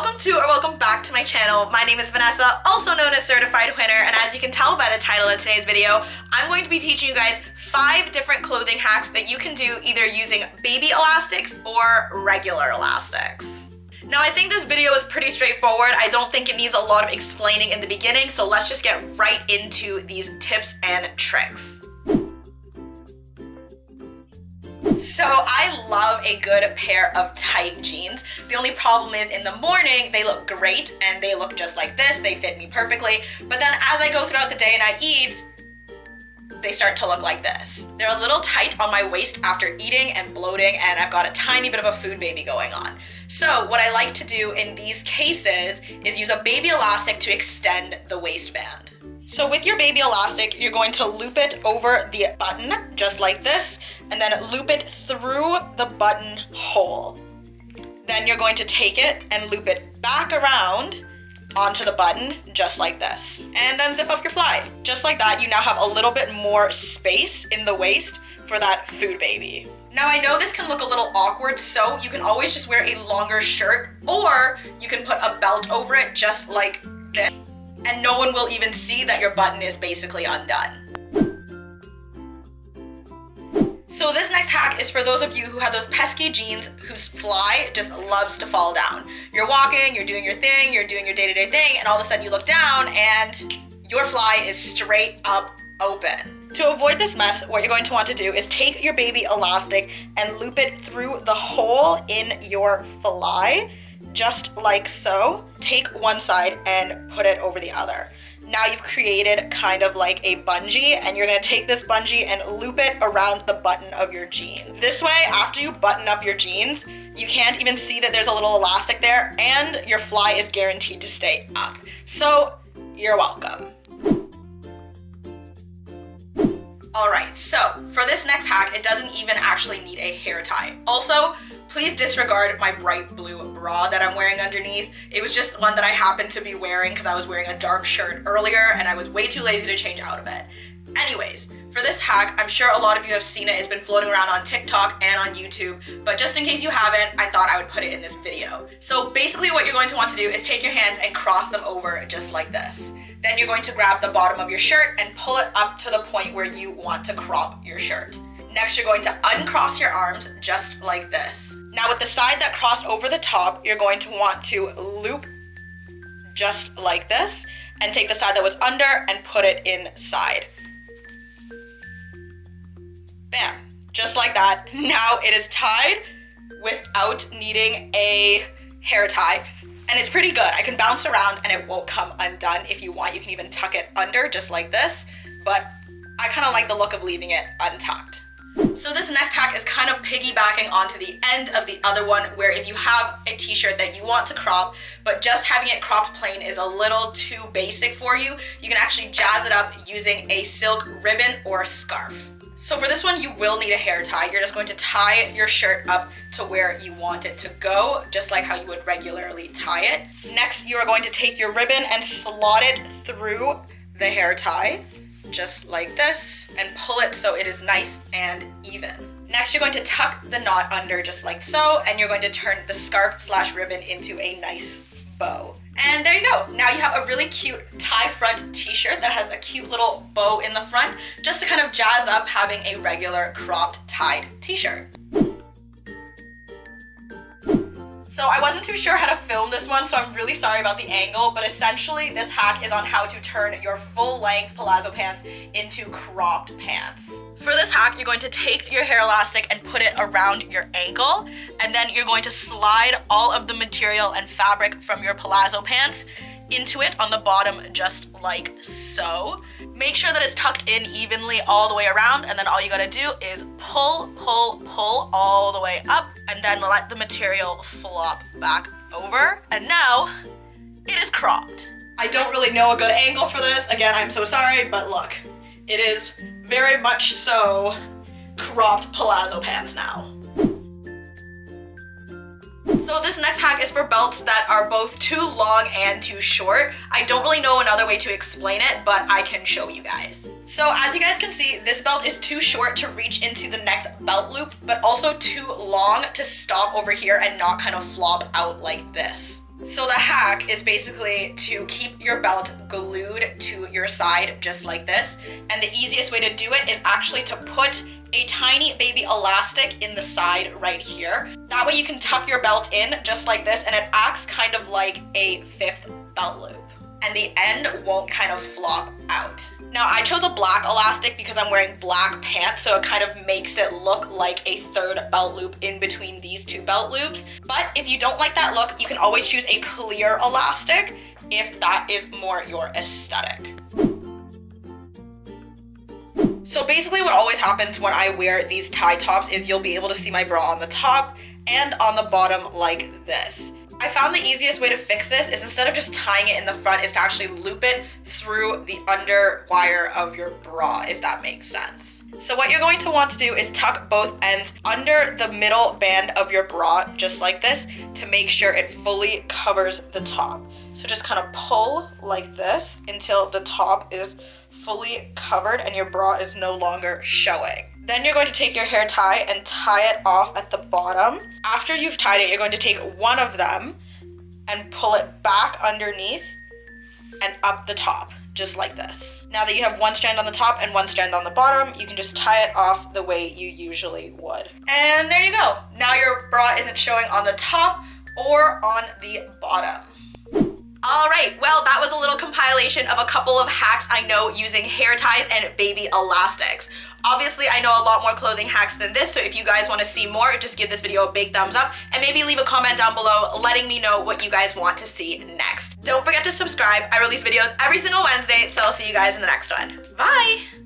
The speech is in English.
welcome to or welcome back to my channel. My name is Vanessa, also known as Certified Winner, and as you can tell by the title of today's video, I'm going to be teaching you guys 5 different clothing hacks that you can do either using baby elastics or regular elastics. Now, I think this video is pretty straightforward. I don't think it needs a lot of explaining in the beginning, so let's just get right into these tips and tricks. So I love a good pair of tight jeans. The only problem is in the morning, they look great and they look just like this. They fit me perfectly. But then as I go throughout the day and I eat, they start to look like this. They're a little tight on my waist after eating and bloating, and I've got a tiny bit of a food baby going on. So what I like to do in these cases is use a baby elastic to extend the waistband. So with your baby elastic, you're going to loop it over the button, just like this, and then loop it through the button hole. Then you're going to take it and loop it back around onto the button, just like this. And then zip up your fly. Just like that, you now have a little bit more space in the waist for that food baby. Now I know this can look a little awkward, so you can always just wear a longer shirt, or you can put a belt over it just like this, and no one will even see that your button is basically undone. So this next hack is for those of you who have those pesky jeans whose fly just loves to fall down. You're walking, you're doing your thing, you're doing your day-to-day thing, and all of a sudden you look down and your fly is straight up open. To avoid this mess, what you're going to want to do is take your baby elastic and loop it through the hole in your fly, just like so. Take one side and put it over the other. Now you've created kind of like a bungee, and you're gonna take this bungee and loop it around the button of your jean. This way, after you button up your jeans, you can't even see that there's a little elastic there, and your fly is guaranteed to stay up. So, you're welcome. Alright, so for this next hack, it doesn't even actually need a hair tie. Also, please disregard my bright blue bra that I'm wearing underneath. It was just one that I happened to be wearing because I was wearing a dark shirt earlier and I was way too lazy to change out of it. Anyways, for this hack, I'm sure a lot of you have seen it. It's been floating around on TikTok and on YouTube, but just in case you haven't, I thought I would put it in this video. So basically what you're going to want to do is take your hands and cross them over just like this. Then you're going to grab the bottom of your shirt and pull it up to the point where you want to crop your shirt. Next, you're going to uncross your arms just like this. Now with the side that crossed over the top, you're going to want to loop just like this and take the side that was under and put it inside. Bam, just like that. Now it is tied without needing a hair tie, and it's pretty good. I can bounce around and it won't come undone. If you want, you can even tuck it under just like this, but I kind of like the look of leaving it untucked. So this next hack is kind of piggybacking onto the end of the other one, where if you have a t-shirt that you want to crop, but just having it cropped plain is a little too basic for you, you can actually jazz it up using a silk ribbon or scarf. So for this one, you will need a hair tie. You're just going to tie your shirt up to where you want it to go, just like how you would regularly tie it. Next, you are going to take your ribbon and slot it through the hair tie, just like this, and pull it so it is nice and even. Next, you're going to tuck the knot under just like so, and you're going to turn the scarf/ribbon into a nice bow. And there you go. Now you have a really cute tie front t-shirt that has a cute little bow in the front, just to kind of jazz up having a regular cropped tied t-shirt. So I wasn't too sure how to film this one, so I'm really sorry about the angle, but essentially this hack is on how to turn your full-length palazzo pants into cropped pants. For this hack, you're going to take your hair elastic and put it around your ankle, and then you're going to slide all of the material and fabric from your palazzo pants into it on the bottom, just like so. Make sure that it's tucked in evenly all the way around, and then all you gotta do is pull, pull, pull all the way up, and then let the material flop back over. And now, it is cropped. I don't really know a good angle for this. Again, I'm so sorry, but look, it is very much so cropped palazzo pants now. So this next hack is for belts that are both too long and too short. I don't really know another way to explain it, but I can show you guys. So as you guys can see, this belt is too short to reach into the next belt loop, but also too long to stop over here and not kind of flop out like this. So the hack is basically to keep your belt glued to your side just like this. And the easiest way to do it is actually to put a tiny baby elastic in the side right here. That way you can tuck your belt in just like this, and it acts kind of like a fifth belt loop. And the end won't kind of flop out. Now I chose a black elastic because I'm wearing black pants, so it kind of makes it look like a third belt loop in between these two belt loops. But if you don't like that look, you can always choose a clear elastic if that is more your aesthetic. So basically what always happens when I wear these tie tops is you'll be able to see my bra on the top and on the bottom like this. I found the easiest way to fix this is instead of just tying it in the front is to actually loop it through the under wire of your bra, if that makes sense. So what you're going to want to do is tuck both ends under the middle band of your bra, just like this, to make sure it fully covers the top. So just kind of pull like this until the top is fully covered and your bra is no longer showing. Then you're going to take your hair tie and tie it off at the bottom. After you've tied it, you're going to take one of them and pull it back underneath and up the top, just like this. Now that you have one strand on the top and one strand on the bottom, you can just tie it off the way you usually would. And there you go. Now your bra isn't showing on the top or on the bottom. All right, well, that was a little compilation of a couple of hacks I know using hair ties and baby elastics. Obviously, I know a lot more clothing hacks than this, so if you guys want to see more, just give this video a big thumbs up and maybe leave a comment down below letting me know what you guys want to see next. Don't forget to subscribe. I release videos every single Wednesday, so I'll see you guys in the next one. Bye!